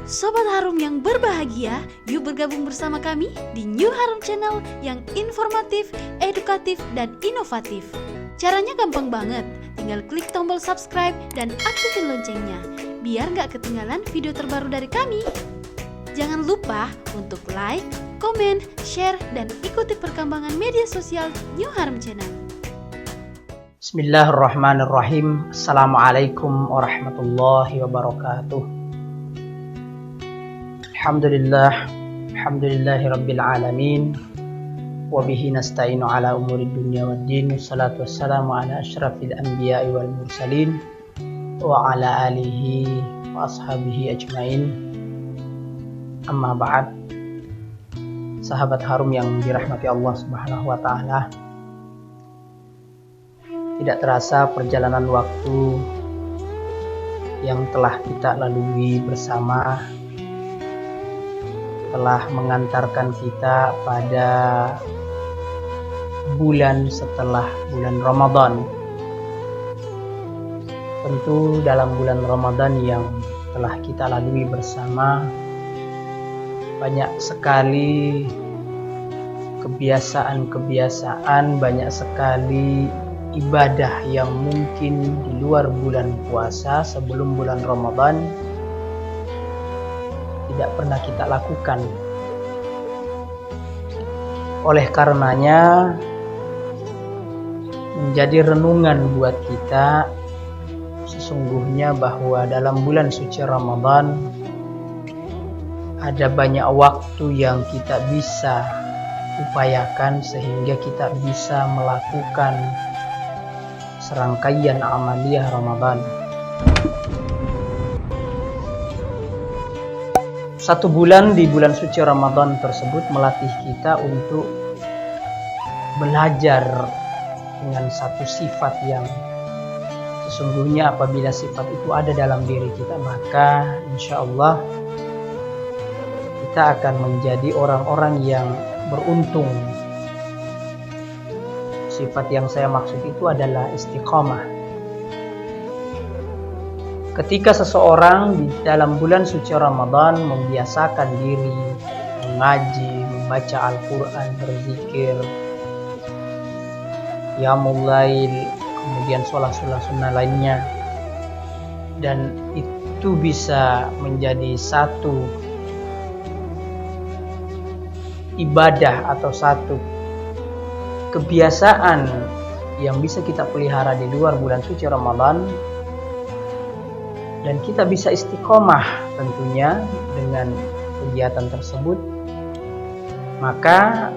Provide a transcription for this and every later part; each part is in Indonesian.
Sobat Harum yang berbahagia, yuk bergabung bersama kami di New Harum Channel yang informatif, edukatif, dan inovatif. Caranya gampang banget, tinggal klik tombol subscribe dan aktifin loncengnya, biar gak ketinggalan video terbaru dari kami. Jangan lupa untuk like, komen, share, dan ikuti perkembangan media sosial New Harum Channel. Bismillahirrahmanirrahim. Assalamualaikum warahmatullahi wabarakatuh. Alhamdulillahi rabbil alamin. Wabihi nasta'inu ala umuri dunya waddin. Wassalatu wassalamu ala asyrafil anbiya'i wal mursalin wa ala alihi wa ashabihi ajmain. Amma ba'd. Sahabat Harum yang dirahmati Allah Subhanahu wa ta'ala, tidak terasa perjalanan waktu yang telah kita lalui bersama telah mengantarkan kita pada bulan setelah bulan Ramadan. Tentu dalam bulan Ramadan yang telah kita lalui bersama, banyak sekali kebiasaan-kebiasaan, banyak sekali ibadah yang mungkin di luar bulan puasa sebelum bulan Ramadan tidak pernah kita lakukan. Oleh karenanya menjadi renungan buat kita sesungguhnya bahwa dalam bulan suci Ramadan ada banyak waktu yang kita bisa upayakan sehingga kita bisa melakukan serangkaian amaliyah Ramadan. Satu bulan di bulan suci Ramadan tersebut melatih kita untuk belajar dengan satu sifat yang sesungguhnya apabila sifat itu ada dalam diri kita, maka insya Allah kita akan menjadi orang-orang yang beruntung. Sifat yang saya maksud itu adalah istiqomah. Ketika seseorang di dalam bulan suci Ramadan membiasakan diri mengaji, membaca Al-Quran, berzikir, qiyamul lail, kemudian sholat sunnah lainnya, dan itu bisa menjadi satu ibadah atau satu kebiasaan yang bisa kita pelihara di luar bulan suci Ramadan, dan kita bisa istiqomah tentunya dengan kegiatan tersebut, maka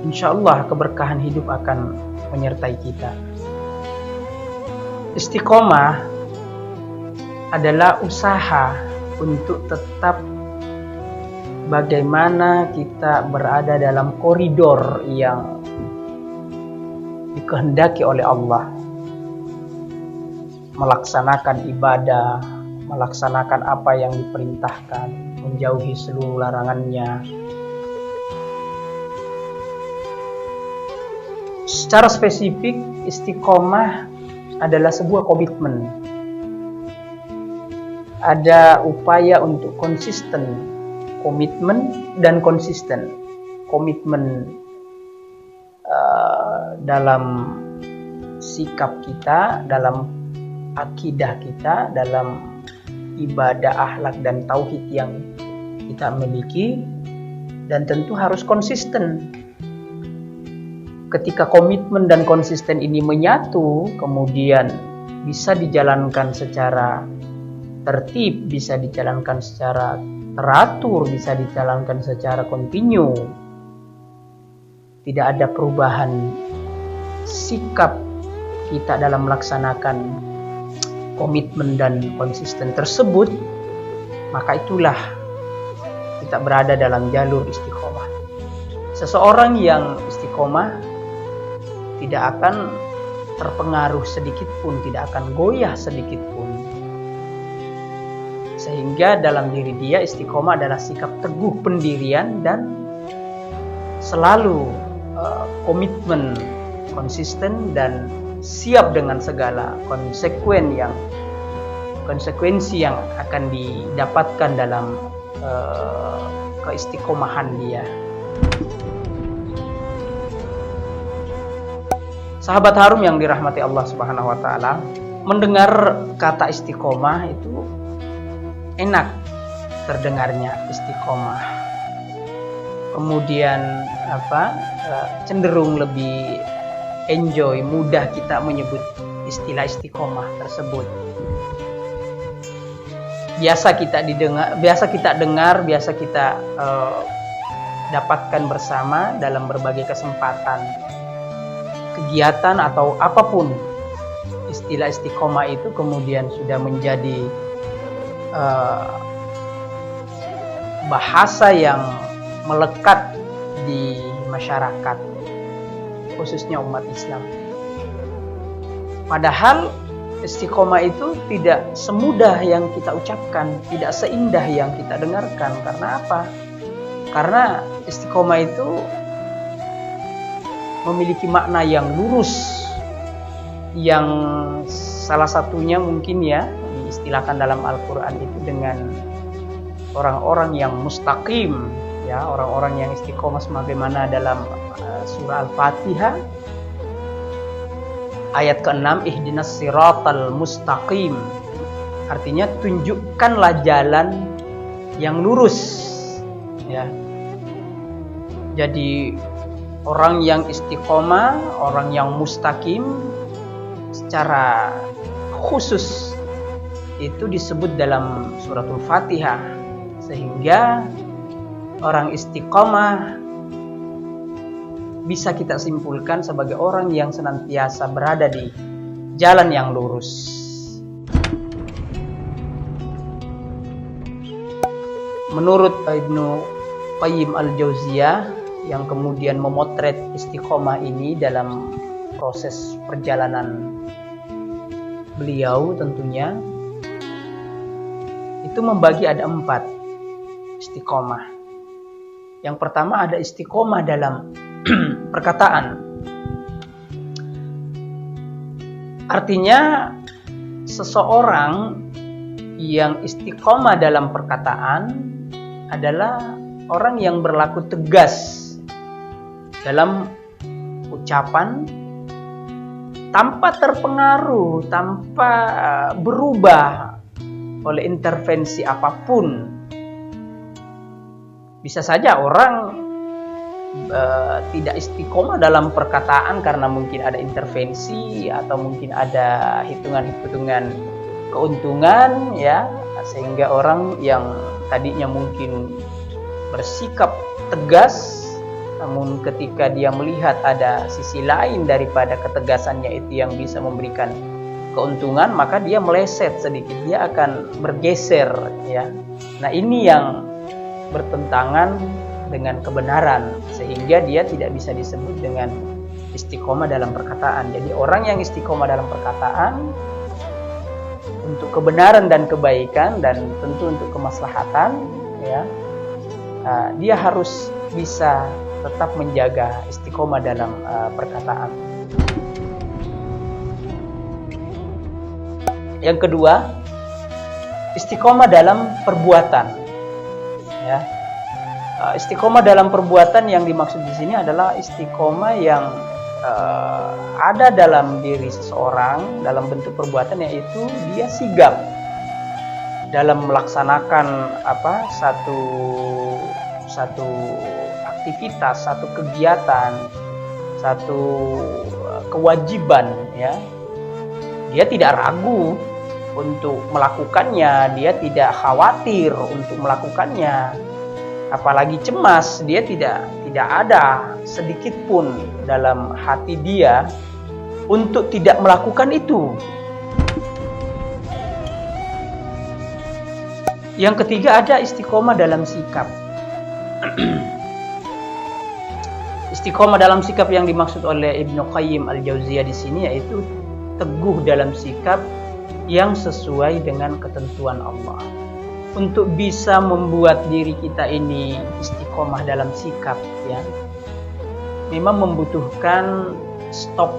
insya Allah keberkahan hidup akan menyertai kita. Istiqomah adalah usaha untuk tetap bagaimana kita berada dalam koridor yang dikehendaki oleh Allah, melaksanakan ibadah, melaksanakan apa yang diperintahkan, menjauhi seluruh larangannya. Secara spesifik, istiqomah adalah sebuah komitmen. Ada upaya untuk konsisten, komitmen dan konsisten. Komitmen dalam sikap kita, dalam akidah kita, dalam ibadah, akhlak dan tauhid yang kita miliki, dan tentu harus konsisten. Ketika komitmen dan konsisten ini menyatu, kemudian bisa dijalankan secara tertib, bisa dijalankan secara teratur, bisa dijalankan secara kontinu, tidak ada perubahan sikap kita dalam melaksanakan komitmen dan konsisten tersebut, maka itulah kita berada dalam jalur istiqomah. Seseorang yang istiqomah tidak akan terpengaruh sedikit pun, tidak akan goyah sedikit pun, sehingga dalam diri dia istiqomah adalah sikap teguh pendirian dan selalu komitmen, konsisten dan siap dengan segala konsekuen yang konsekuensi yang akan didapatkan dalam keistiqomahan dia. Sahabat harum yang dirahmati Allah Subhanahu wa taala, mendengar kata istiqomah itu enak terdengarnya, istiqomah. Kemudian cenderung lebih enjoy, mudah kita menyebut istilah istiqomah tersebut. Biasa kita dengar, biasa kita dapatkan bersama dalam berbagai kesempatan, kegiatan atau apapun. Istilah istiqomah itu kemudian sudah menjadi bahasa yang melekat di masyarakat, khususnya umat Islam. Padahal istiqomah itu tidak semudah yang kita ucapkan, tidak seindah yang kita dengarkan. Karena apa? Karena istiqomah itu memiliki makna yang lurus, yang salah satunya mungkin ya diistilahkan dalam Al-Quran itu dengan orang-orang yang mustaqim, ya, orang-orang yang istiqomah sebagaimana dalam surah Al-Fatihah ayat ke-6, ihdinas siratal mustaqim, artinya tunjukkanlah jalan yang lurus, ya. Jadi orang yang istiqomah, orang yang mustaqim secara khusus itu disebut dalam suratul Fatihah, sehingga orang istiqomah bisa kita simpulkan sebagai orang yang senantiasa berada di jalan yang lurus. Menurut Ibnu Qayyim al-Jauziyah yang kemudian memotret istiqomah ini dalam proses perjalanan beliau, tentunya itu membagi ada 4 istiqomah. Yang pertama ada istiqomah dalam perkataan. Artinya seseorang yang istiqomah dalam perkataan adalah orang yang berlaku tegas dalam ucapan tanpa terpengaruh, tanpa berubah oleh intervensi apapun. Bisa saja orang tidak istiqomah dalam perkataan karena mungkin ada intervensi atau mungkin ada hitungan-hitungan keuntungan, ya, sehingga orang yang tadinya mungkin bersikap tegas, namun ketika dia melihat ada sisi lain daripada ketegasannya itu yang bisa memberikan keuntungan, maka dia meleset sedikit, dia akan bergeser, ya. Nah, ini yang bertentangan dengan kebenaran, sehingga dia tidak bisa disebut dengan istiqomah dalam perkataan. Jadi orang yang istiqomah dalam perkataan untuk kebenaran dan kebaikan dan tentu untuk kemaslahatan, ya, dia harus bisa tetap menjaga istiqomah dalam perkataan. Yang kedua, istiqomah dalam perbuatan, ya. Istiqomah dalam perbuatan yang dimaksud di sini adalah istiqomah yang ada dalam diri seseorang dalam bentuk perbuatan, yaitu dia sigap dalam melaksanakan satu aktivitas, satu kegiatan, satu kewajiban, ya. Dia tidak ragu untuk melakukannya, dia tidak khawatir untuk melakukannya, apalagi cemas. Dia tidak ada sedikit pun dalam hati dia untuk tidak melakukan itu. Yang ketiga ada istiqomah dalam sikap. Istiqomah dalam sikap yang dimaksud oleh Ibnu Qayyim al-Jauziyah di sini yaitu teguh dalam sikap yang sesuai dengan ketentuan Allah. Untuk bisa membuat diri kita ini istiqomah dalam sikap, ya, memang membutuhkan stok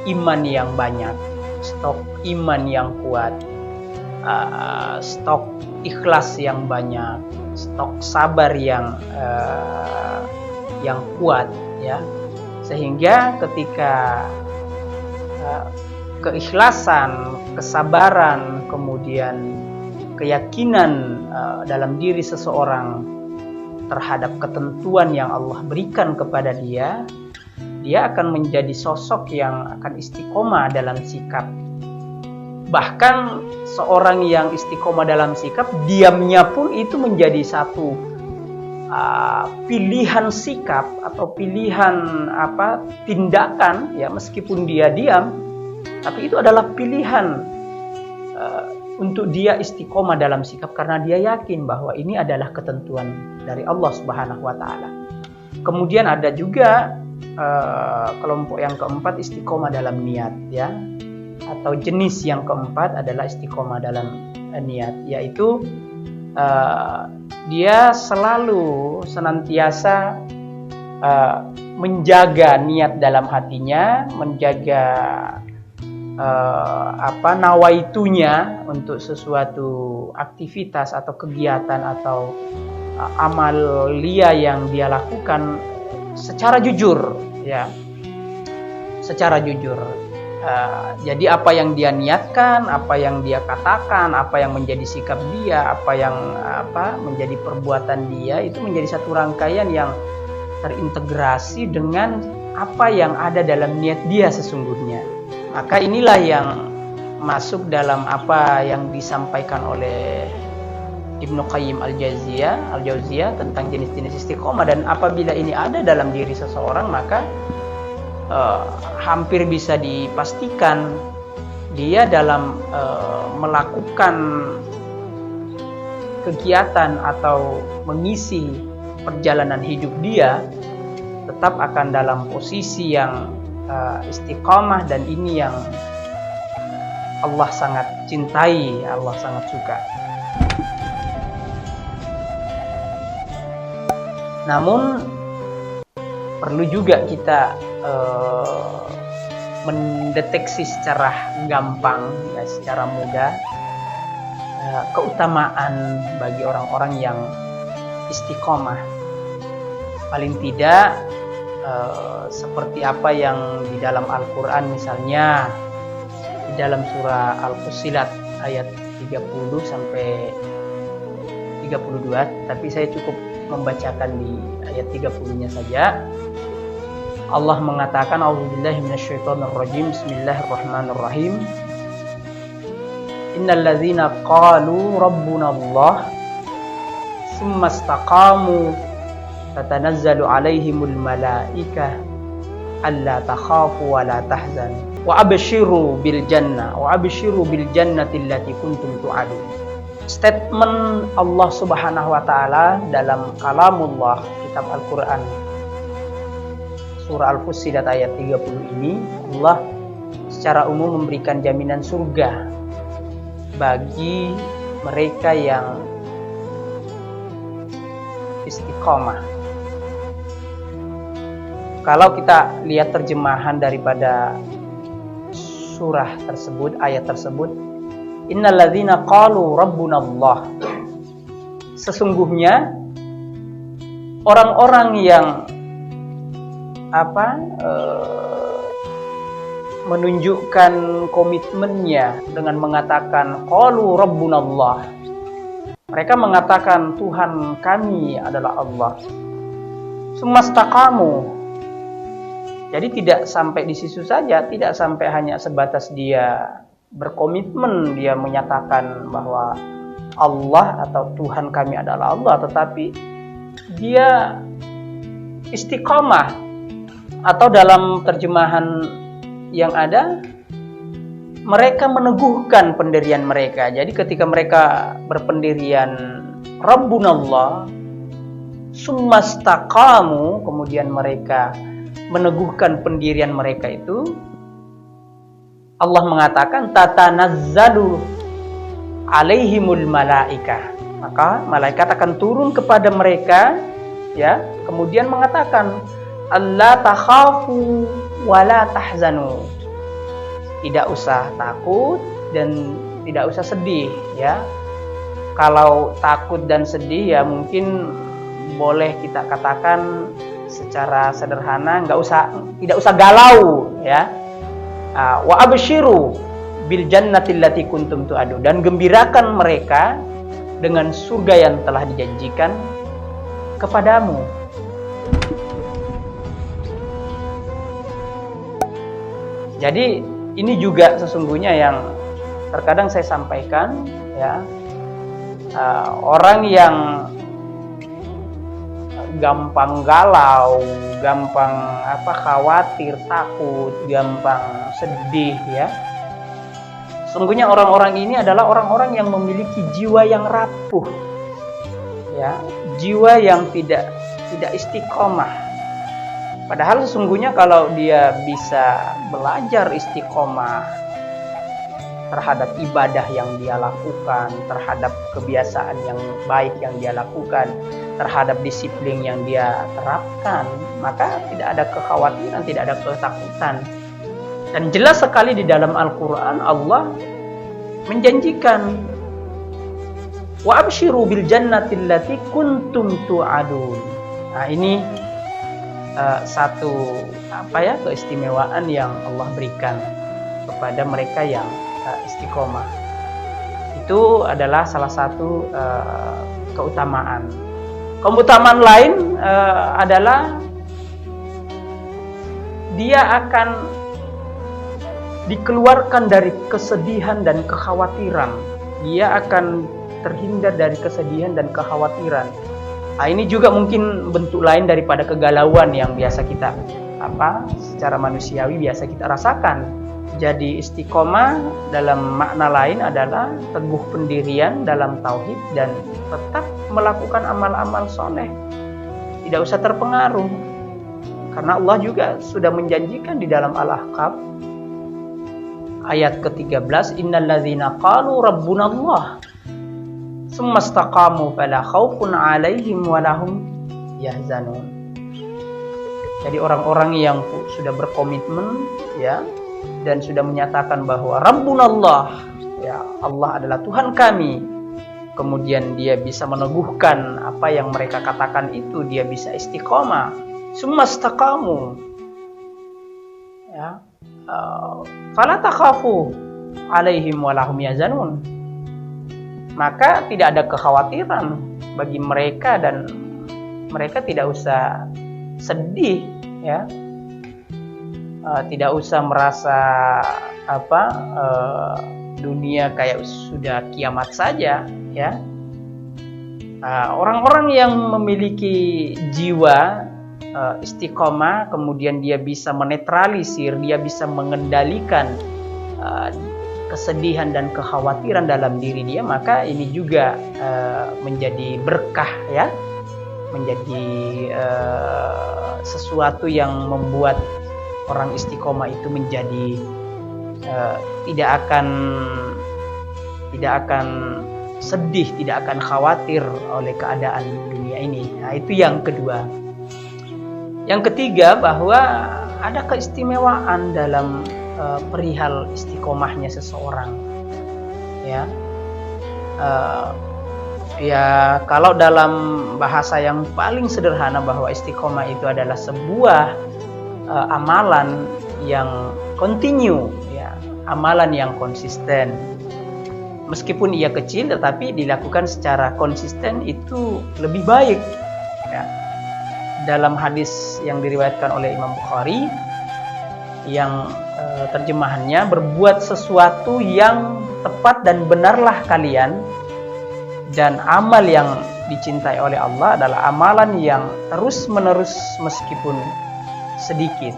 iman yang banyak, stok iman yang kuat, stok ikhlas yang banyak, stok sabar yang kuat, ya, sehingga ketika keikhlasan, kesabaran, kemudian keyakinan dalam diri seseorang terhadap ketentuan yang Allah berikan kepada dia akan menjadi sosok yang akan istiqomah dalam sikap. Bahkan seorang yang istiqomah dalam sikap, diamnya pun itu menjadi satu pilihan sikap atau pilihan tindakan, ya, meskipun dia diam, tapi itu adalah pilihan untuk dia istiqomah dalam sikap karena dia yakin bahwa ini adalah ketentuan dari Allah Subhanahu wa taala. Kemudian ada juga kelompok yang keempat, istiqomah dalam niat, ya. Atau jenis yang keempat adalah istiqomah dalam niat, yaitu dia selalu senantiasa menjaga niat dalam hatinya, menjaga nawaitunya untuk sesuatu aktivitas atau kegiatan atau amalia yang dia lakukan secara jujur, ya, secara jujur. Jadi apa yang dia niatkan, apa yang dia katakan, apa yang menjadi sikap dia, apa yang menjadi perbuatan dia, itu menjadi satu rangkaian yang terintegrasi dengan apa yang ada dalam niat dia sesungguhnya. Maka inilah yang masuk dalam apa yang disampaikan oleh Ibnu Qayyim Al-Jauziyah tentang jenis-jenis istiqomah. Dan apabila ini ada dalam diri seseorang, maka hampir bisa dipastikan dia dalam melakukan kegiatan atau mengisi perjalanan hidup dia tetap akan dalam posisi yang istiqomah, dan ini yang Allah sangat cintai, Allah sangat suka. Namun perlu juga kita mendeteksi secara gampang, ya, secara mudah keutamaan bagi orang-orang yang istiqomah. Paling tidak seperti apa yang di dalam Al-Quran, misalnya di dalam surah Al-Fussilat ayat 30 sampai 32, tapi saya cukup membacakan di ayat 30-nya saja. Allah mengatakan, A'udzubillahi minasyaitonirrajim, Bismillahirrahmanirrahim. Innal ladzina qalu rabbuna Allah tsumma istaqamu tatanazzalu alaihimul malaikah alla takhafu wa la tahzanu wa abshiru bil jannati allati kuntum tu'adun. Statement Allah Subhanahu wa taala dalam kalamullah, kitab Al-Qur'an, surah Al-Fussilat ayat 30 ini, Allah secara umum memberikan jaminan surga bagi mereka yang istiqomah. Kalau kita lihat terjemahan daripada surah tersebut, ayat tersebut, innal ladzina qalu rabbuna Allah, sesungguhnya orang-orang yang menunjukkan komitmennya dengan mengatakan qalu rabbuna Allah, mereka mengatakan Tuhan kami adalah Allah. Sumastaqamu, jadi tidak sampai di situ saja, tidak sampai hanya sebatas dia berkomitmen, dia menyatakan bahwa Allah atau Tuhan kami adalah Allah, tetapi dia istiqomah, atau dalam terjemahan yang ada, mereka meneguhkan pendirian mereka. Jadi ketika mereka berpendirian Rabbunallah, sumastaqamu, kemudian mereka meneguhkan pendirian mereka itu, Allah mengatakan tatanazzalu alaihimul malaikah, maka malaikat akan turun kepada mereka, ya, kemudian mengatakan alla takhafu wala tahzanu, tidak usah takut dan tidak usah sedih ya. Kalau takut dan sedih ya mungkin boleh kita katakan secara sederhana tidak usah galau ya. Wa abshiru bil jannati allati kuntum tu'adu, dan gembirakan mereka dengan surga yang telah dijanjikan kepadamu. Jadi ini juga sesungguhnya yang terkadang saya sampaikan ya, orang yang gampang galau, gampang khawatir, takut, gampang sedih ya. Sesungguhnya orang-orang ini adalah orang-orang yang memiliki jiwa yang rapuh ya, jiwa yang tidak istiqomah. Padahal sesungguhnya kalau dia bisa belajar istiqomah terhadap ibadah yang dia lakukan, terhadap kebiasaan yang baik yang dia lakukan, terhadap disiplin yang dia terapkan, maka tidak ada kekhawatiran, tidak ada ketakutan. Dan jelas sekali di dalam Al-Quran Allah menjanjikan, wa abshiru bil jannati allati kuntum tu'adun. Nah, ini satu keistimewaan yang Allah berikan kepada mereka yang istiqomah. Itu adalah salah satu keutamaan. Keutamaan lain adalah dia akan dikeluarkan dari kesedihan dan kekhawatiran. Dia akan terhindar dari kesedihan dan kekhawatiran. Nah, ini juga mungkin bentuk lain daripada kegalauan yang biasa kita secara manusiawi biasa kita rasakan. Jadi istiqomah dalam makna lain adalah teguh pendirian dalam tauhid dan tetap melakukan amal-amal soleh, tidak usah terpengaruh, karena Allah juga sudah menjanjikan di dalam Al-Ahqaf ayat ke-13, innal ladzina qalu rabbunallah tsumma istaqamu fala khaufun 'alaihim wa lahum yahzanun. Jadi orang-orang yang sudah berkomitmen ya dan sudah menyatakan bahwa Rabbunallah, ya Allah adalah Tuhan kami, kemudian dia bisa meneguhkan apa yang mereka katakan itu, dia bisa istiqomah, tsumma istaqamu ya, fala takhafu 'alaihim wa lahum yahzanun. Maka tidak ada kekhawatiran bagi mereka dan mereka tidak usah sedih ya, tidak usah merasa dunia kayak sudah kiamat saja ya. Orang-orang yang memiliki jiwa istiqomah, kemudian dia bisa menetralisir, dia bisa mengendalikan kesedihan dan kekhawatiran dalam diri dia, maka ini juga menjadi berkah ya, menjadi sesuatu yang membuat orang istiqomah itu menjadi tidak akan sedih, tidak akan khawatir oleh keadaan dunia ini. Nah, itu yang kedua. Yang ketiga, bahwa ada keistimewaan dalam perihal istiqomahnya seseorang ya. Ya kalau dalam bahasa yang paling sederhana, bahwa istiqomah itu adalah sebuah amalan yang continue ya, amalan yang konsisten. Meskipun ia kecil tetapi dilakukan secara konsisten itu lebih baik ya. Dalam hadis yang diriwayatkan oleh Imam Bukhari yang terjemahannya, berbuat sesuatu yang tepat dan benarlah kalian, dan amal yang dicintai oleh Allah adalah amalan yang terus menerus meskipun sedikit.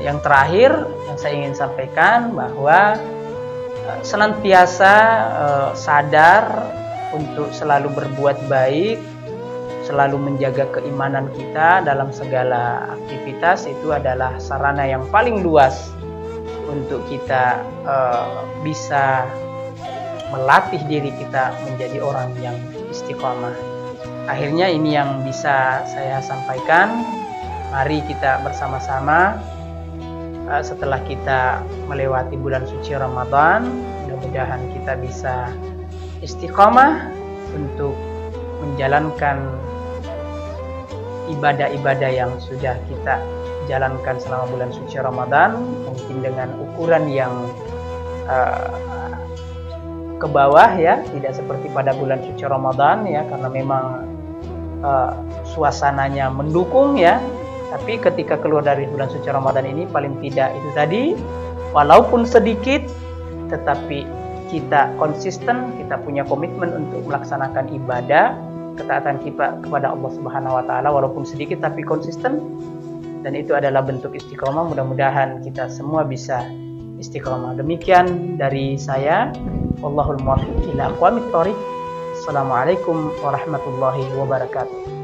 Yang terakhir yang saya ingin sampaikan, bahwa senantiasa sadar untuk selalu berbuat baik, selalu menjaga keimanan kita dalam segala aktivitas, itu adalah sarana yang paling luas untuk kita bisa melatih diri kita menjadi orang yang istiqomah. Akhirnya ini yang bisa saya sampaikan. Mari kita bersama-sama setelah kita melewati bulan suci Ramadan, mudah-mudahan kita bisa istiqamah untuk menjalankan ibadah-ibadah yang sudah kita jalankan selama bulan suci Ramadan, mungkin dengan ukuran yang ke bawah ya, tidak seperti pada bulan suci Ramadan ya, karena memang suasananya mendukung ya. Tapi ketika keluar dari bulan suci Ramadan ini, paling tidak itu tadi, walaupun sedikit, tetapi kita konsisten, kita punya komitmen untuk melaksanakan ibadah, ketaatan kita kepada Allah Subhanahu wa taala, walaupun sedikit tapi konsisten, dan itu adalah bentuk istiqomah. Mudah-mudahan kita semua bisa istiqomah. Demikian dari saya, wallahul muwaffiq ila aqwamit thoriq. Assalamualaikum warahmatullahi wabarakatuh.